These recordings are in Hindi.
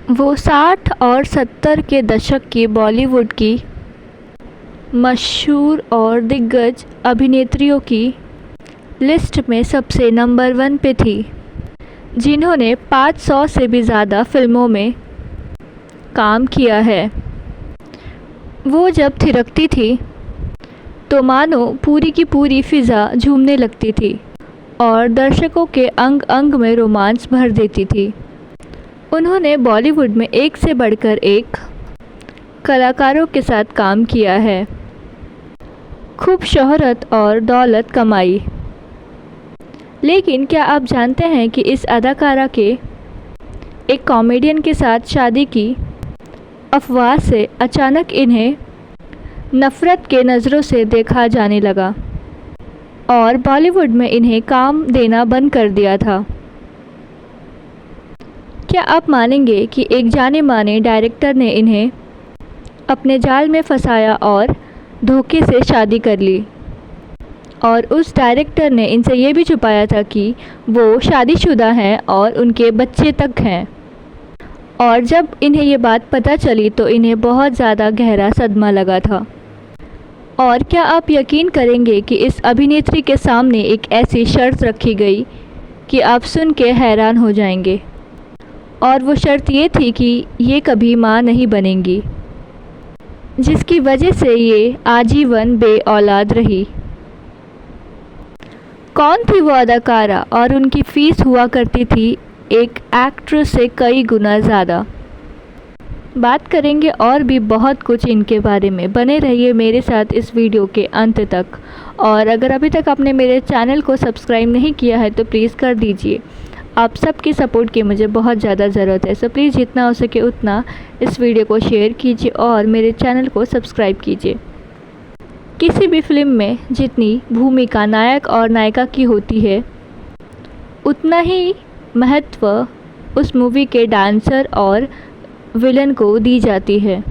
वो 60 और 70 के दशक की बॉलीवुड की मशहूर और दिग्गज अभिनेत्रियों की लिस्ट में सबसे नंबर 1 पे थी, जिन्होंने 500 से भी ज़्यादा फिल्मों में काम किया है। वो जब थिरकती थी तो मानो पूरी की पूरी फ़िज़ा झूमने लगती थी और दर्शकों के अंग अंग में रोमांच भर देती थी। उन्होंने बॉलीवुड में एक से बढ़कर एक कलाकारों के साथ काम किया है, खूब शोहरत और दौलत कमाई। लेकिन क्या आप जानते हैं कि इस अदाकारा के एक कॉमेडियन के साथ शादी की अफवाह से अचानक इन्हें नफ़रत के नज़रों से देखा जाने लगा और बॉलीवुड में इन्हें काम देना बंद कर दिया था। क्या आप मानेंगे कि एक जाने माने डायरेक्टर ने इन्हें अपने जाल में फंसाया और धोखे से शादी कर ली, और उस डायरेक्टर ने इनसे ये भी छुपाया था कि वो शादीशुदा हैं और उनके बच्चे तक हैं। और जब इन्हें ये बात पता चली तो इन्हें बहुत ज़्यादा गहरा सदमा लगा था। और क्या आप यकीन करेंगे कि इस अभिनेत्री के सामने एक ऐसी शर्त रखी गई कि आप सुन के हैरान हो जाएंगे, और वो शर्त ये थी कि ये कभी माँ नहीं बनेंगी, जिसकी वजह से ये आजीवन बेऔलाद रही। कौन थी वो अदाकारा और उनकी फ़ीस हुआ करती थी एक एक्ट्रेस से कई गुना ज़्यादा? बात करेंगे और भी बहुत कुछ इनके बारे में। बने रहिए मेरे साथ इस वीडियो के अंत तक। और अगर अभी तक आपने मेरे चैनल को सब्सक्राइब नहीं किया है तो प्लीज़ कर दीजिए। आप सबकी सपोर्ट की मुझे बहुत ज़्यादा ज़रूरत है, सो प्लीज़ जितना हो सके उतना इस वीडियो को शेयर कीजिए और मेरे चैनल को सब्सक्राइब कीजिए। किसी भी फिल्म में जितनी भूमिका नायक और नायिका की होती है, उतना ही महत्व उस मूवी के डांसर और विलन को दी जाती है।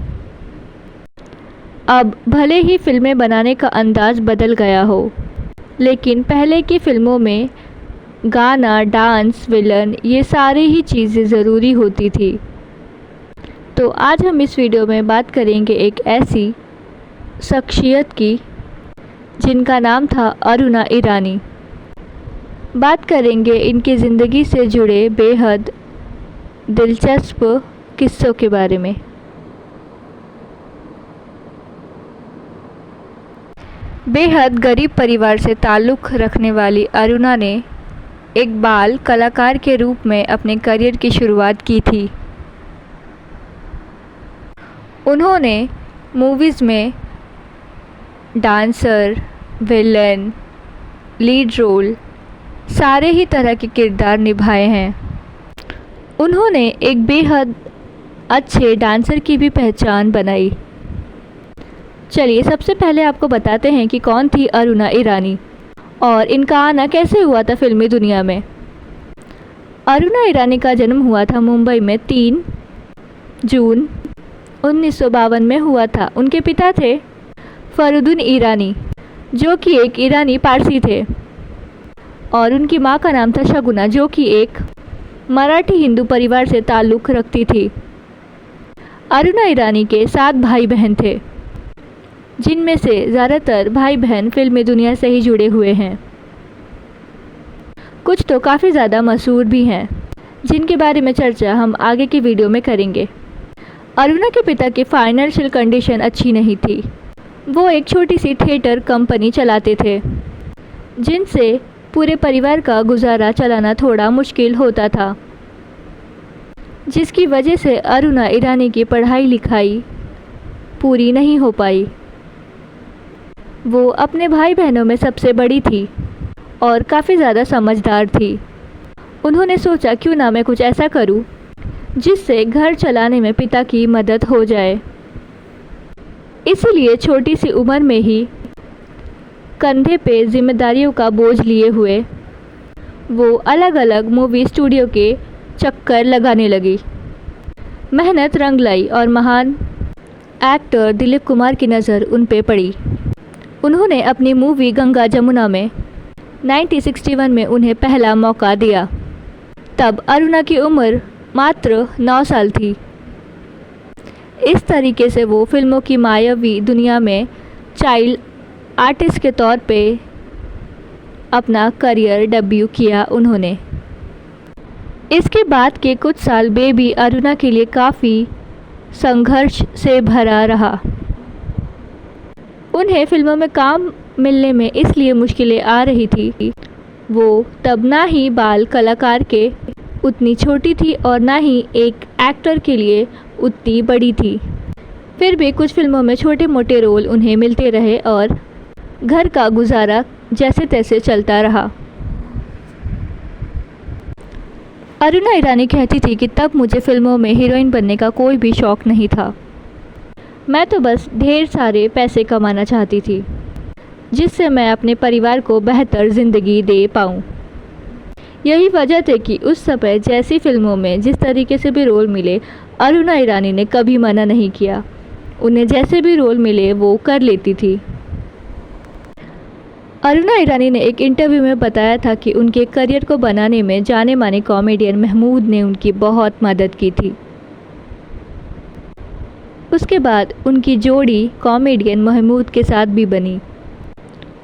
अब भले ही फिल्में बनाने का अंदाज़ बदल गया हो, लेकिन पहले की फ़िल्मों में गाना, डांस, विलन, ये सारी ही चीज़ें ज़रूरी होती थी। तो आज हम इस वीडियो में बात करेंगे एक ऐसी शख्सियत की जिनका नाम था अरुणा ईरानी। बात करेंगे इनकी ज़िंदगी से जुड़े बेहद दिलचस्प किस्सों के बारे में। बेहद गरीब परिवार से ताल्लुक़ रखने वाली अरुणा ने एक बाल कलाकार के रूप में अपने करियर की शुरुआत की थी। उन्होंने मूवीज़ में डांसर, विलन, लीड रोल, सारे ही तरह के किरदार निभाए हैं। उन्होंने एक बेहद अच्छे डांसर की भी पहचान बनाई। चलिए सबसे पहले आपको बताते हैं कि कौन थी अरुणा ईरानी और इनका आना कैसे हुआ था फिल्मी दुनिया में। अरुणा ईरानी का जन्म हुआ था मुंबई में 3 जून 1952 में हुआ था। उनके पिता थे फरुद्दीन ईरानी, जो कि एक ईरानी पारसी थे, और उनकी मां का नाम था शगुना, जो कि एक मराठी हिंदू परिवार से ताल्लुक़ रखती थी। अरुणा ईरानी के 7 भाई बहन थे, जिनमें से ज़्यादातर भाई बहन फिल्मी दुनिया से ही जुड़े हुए हैं। कुछ तो काफ़ी ज़्यादा मशहूर भी हैं, जिनके बारे में चर्चा हम आगे की वीडियो में करेंगे। अरुणा के पिता की फाइनेंशियल कंडीशन अच्छी नहीं थी। वो एक छोटी सी थिएटर कंपनी चलाते थे, जिनसे पूरे परिवार का गुजारा चलाना थोड़ा मुश्किल होता था, जिसकी वजह से अरुणा ईरानी की पढ़ाई लिखाई पूरी नहीं हो पाई। वो अपने भाई बहनों में सबसे बड़ी थी और काफ़ी ज़्यादा समझदार थी। उन्होंने सोचा क्यों ना मैं कुछ ऐसा करूं जिससे घर चलाने में पिता की मदद हो जाए। इसलिए छोटी सी उम्र में ही कंधे पे जिम्मेदारियों का बोझ लिए हुए वो अलग अलग मूवी स्टूडियो के चक्कर लगाने लगी। मेहनत रंग लाई और महान एक्टर दिलीप कुमार की नज़र उन पे पड़ी। उन्होंने अपनी मूवी गंगा जमुना में 1961 में उन्हें पहला मौका दिया। तब अरुणा की उम्र मात्र 9 साल थी। इस तरीके से वो फिल्मों की मायावी दुनिया में चाइल्ड आर्टिस्ट के तौर पे अपना करियर डेब्यू किया उन्होंने। इसके बाद के कुछ साल बेबी अरुणा के लिए काफ़ी संघर्ष से भरा रहा। उन्हें फिल्मों में काम मिलने में इसलिए मुश्किलें आ रही थी कि वो तब ना ही बाल कलाकार के उतनी छोटी थी और ना ही एक एक्टर के लिए उतनी बड़ी थी। फिर भी कुछ फिल्मों में छोटे मोटे रोल उन्हें मिलते रहे और घर का गुजारा जैसे तैसे चलता रहा। अरुणा ईरानी कहती थी कि तब मुझे फिल्मों में हीरोइन बनने का कोई भी शौक़ नहीं था। मैं तो बस ढेर सारे पैसे कमाना चाहती थी जिससे मैं अपने परिवार को बेहतर ज़िंदगी दे पाऊँ। यही वजह थी कि उस समय जैसी फिल्मों में जिस तरीके से भी रोल मिले अरुणा ईरानी ने कभी मना नहीं किया। उन्हें जैसे भी रोल मिले वो कर लेती थी। अरुणा ईरानी ने एक इंटरव्यू में बताया था कि उनके करियर को बनाने में जाने माने कॉमेडियन महमूद ने उनकी बहुत मदद की थी। उसके बाद उनकी जोड़ी कॉमेडियन महमूद के साथ भी बनी।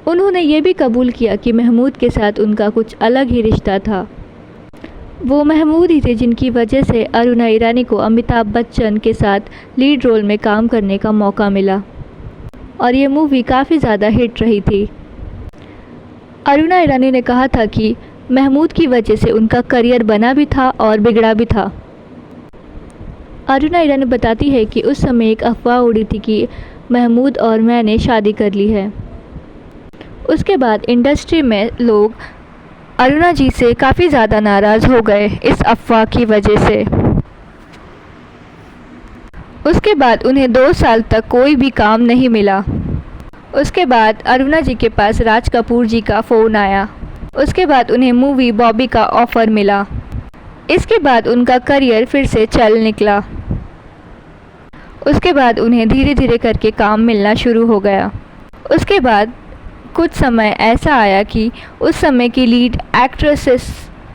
उन्होंने ये भी कबूल किया कि महमूद के साथ उनका कुछ अलग ही रिश्ता था। वो महमूद ही थे जिनकी वजह से अरुणा ईरानी को अमिताभ बच्चन के साथ लीड रोल में काम करने का मौका मिला और ये मूवी काफ़ी ज़्यादा हिट रही थी। अरुणा ईरानी ने कहा था कि महमूद की वजह से उनका करियर बना भी था और बिगड़ा भी था। अरुणा ईरानी बताती है कि उस समय एक अफवाह उड़ी थी कि महमूद और मैंने शादी कर ली है। उसके बाद इंडस्ट्री में लोग अरुणा जी से काफ़ी ज़्यादा नाराज़ हो गए इस अफवाह की वजह से। उसके बाद उन्हें 2 साल तक कोई भी काम नहीं मिला। उसके बाद अरुणा जी के पास राज कपूर जी का फ़ोन आया। उसके बाद उन्हें मूवी बॉबी का ऑफ़र मिला। इसके बाद उनका करियर फिर से चल निकला। उसके बाद उन्हें धीरे धीरे करके काम मिलना शुरू हो गया। उसके बाद कुछ समय ऐसा आया कि उस समय की लीड एक्ट्रेसेस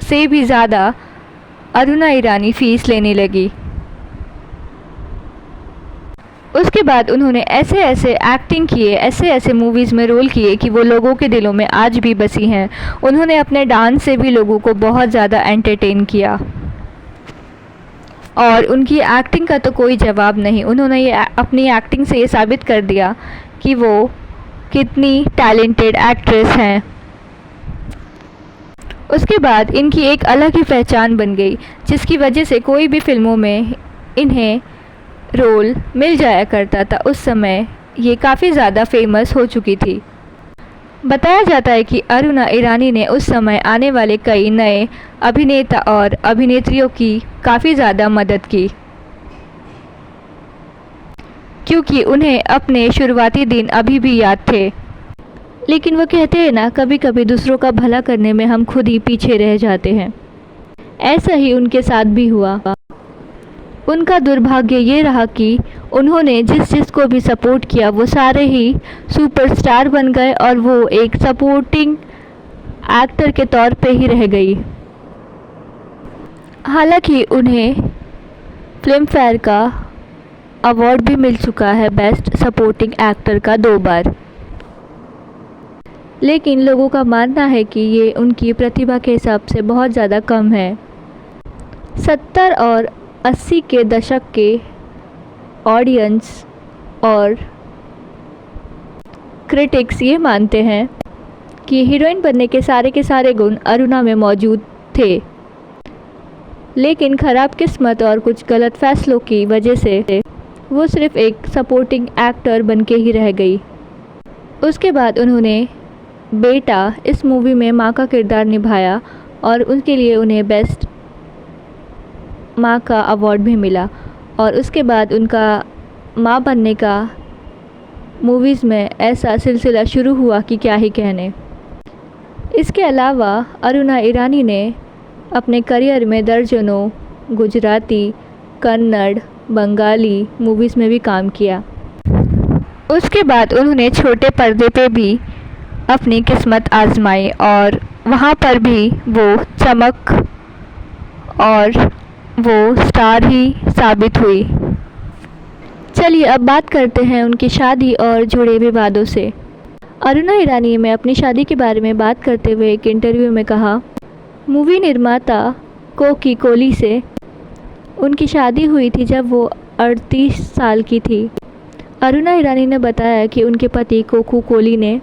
से भी ज़्यादा अरुणा ईरानी फ़ीस लेने लगी। उसके बाद उन्होंने ऐसे ऐसे एक्टिंग किए, ऐसे ऐसे मूवीज़ में रोल किए कि वो लोगों के दिलों में आज भी बसी हैं। उन्होंने अपने डांस से भी लोगों को बहुत ज़्यादा एंटरटेन किया और उनकी एक्टिंग का तो कोई जवाब नहीं। उन्होंने ये अपनी एक्टिंग से ये साबित कर दिया कि वो कितनी टैलेंटेड एक्ट्रेस हैं। उसके बाद इनकी एक अलग ही पहचान बन गई जिसकी वजह से कोई भी फिल्मों में इन्हें रोल मिल जाया करता था। उस समय ये काफ़ी ज़्यादा फेमस हो चुकी थी। बताया जाता है कि अरुणा ईरानी ने उस समय आने वाले कई नए अभिनेता और अभिनेत्रियों की काफ़ी ज़्यादा मदद की क्योंकि उन्हें अपने शुरुआती दिन अभी भी याद थे। लेकिन वो कहते हैं ना, कभी कभी दूसरों का भला करने में हम खुद ही पीछे रह जाते हैं। ऐसा ही उनके साथ भी हुआ। उनका दुर्भाग्य ये रहा कि उन्होंने जिस को भी सपोर्ट किया वो सारे ही सुपरस्टार बन गए और वो एक सपोर्टिंग एक्टर के तौर पे ही रह गई। हालांकि उन्हें फिल्म फेयर का अवार्ड भी मिल चुका है बेस्ट सपोर्टिंग एक्टर का 2 बार। लेकिन लोगों का मानना है कि ये उनकी प्रतिभा के हिसाब से बहुत ज़्यादा कम है। 70 और 80 के दशक के ऑडियंस और क्रिटिक्स ये मानते हैं कि हीरोइन बनने के सारे गुण अरुणा में मौजूद थे, लेकिन ख़राब किस्मत और कुछ गलत फैसलों की वजह से वो सिर्फ एक सपोर्टिंग एक्टर बन के ही रह गई। उसके बाद उन्होंने बेटा इस मूवी में माँ का किरदार निभाया और उनके लिए उन्हें बेस्ट माँ का अवार्ड भी मिला। और उसके बाद उनका माँ बनने का मूवीज़ में ऐसा सिलसिला शुरू हुआ कि क्या ही कहने। इसके अलावा अरुणा ईरानी ने अपने करियर में दर्जनों गुजराती, कन्नड़, बंगाली मूवीज़ में भी काम किया। उसके बाद उन्होंने छोटे पर्दे पे भी अपनी किस्मत आजमाई और वहाँ पर भी वो चमक और वो स्टार ही साबित हुई। चलिए अब बात करते हैं उनकी शादी और जुड़े विवादों से। अरुणा ईरानी ने अपनी शादी के बारे में बात करते हुए एक इंटरव्यू में कहा, मूवी निर्माता कोकी कोली से उनकी शादी हुई थी जब वो 38 साल की थी। अरुणा ईरानी ने बताया कि उनके पति कोकू कोली ने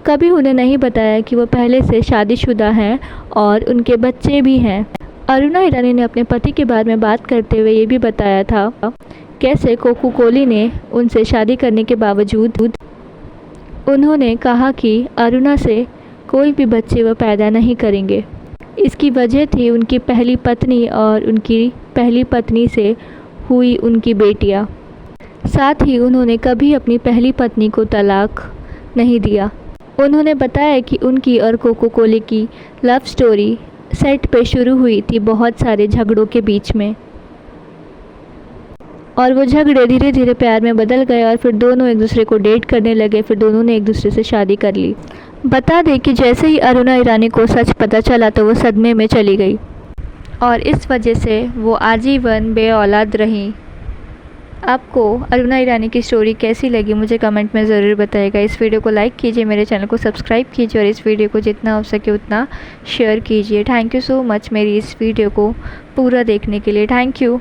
कभी उन्हें नहीं बताया कि वो पहले से शादीशुदा हैं और उनके बच्चे भी हैं। अरुणा ईरानी ने अपने पति के बारे में बात करते हुए ये भी बताया था कैसे कोकू कोली ने उनसे शादी करने के बावजूद उन्होंने कहा कि अरुणा से कोई भी बच्चे वो पैदा नहीं करेंगे। इसकी वजह थी उनकी पहली पत्नी और उनकी पहली पत्नी से हुई उनकी बेटियां। साथ ही उन्होंने कभी अपनी पहली पत्नी को तलाक नहीं दिया। उन्होंने बताया कि उनकी और कोको कोली की लव स्टोरी सेट पे शुरू हुई थी बहुत सारे झगड़ों के बीच में, और वो झगड़े धीरे धीरे प्यार में बदल गए और फिर दोनों एक दूसरे को डेट करने लगे। फिर दोनों ने एक दूसरे से शादी कर ली। बता दें कि जैसे ही अरुणा ईरानी को सच पता चला तो वो सदमे में चली गई और इस वजह से वो आजीवन बेऔलाद रहीं। आपको अरुणा ईरानी की स्टोरी कैसी लगी मुझे कमेंट में ज़रूर बताइएगा। इस वीडियो को लाइक कीजिए, मेरे चैनल को सब्सक्राइब कीजिए और इस वीडियो को जितना हो सके उतना शेयर कीजिए। थैंक यू सो मच मेरी इस वीडियो को पूरा देखने के लिए। Thank you.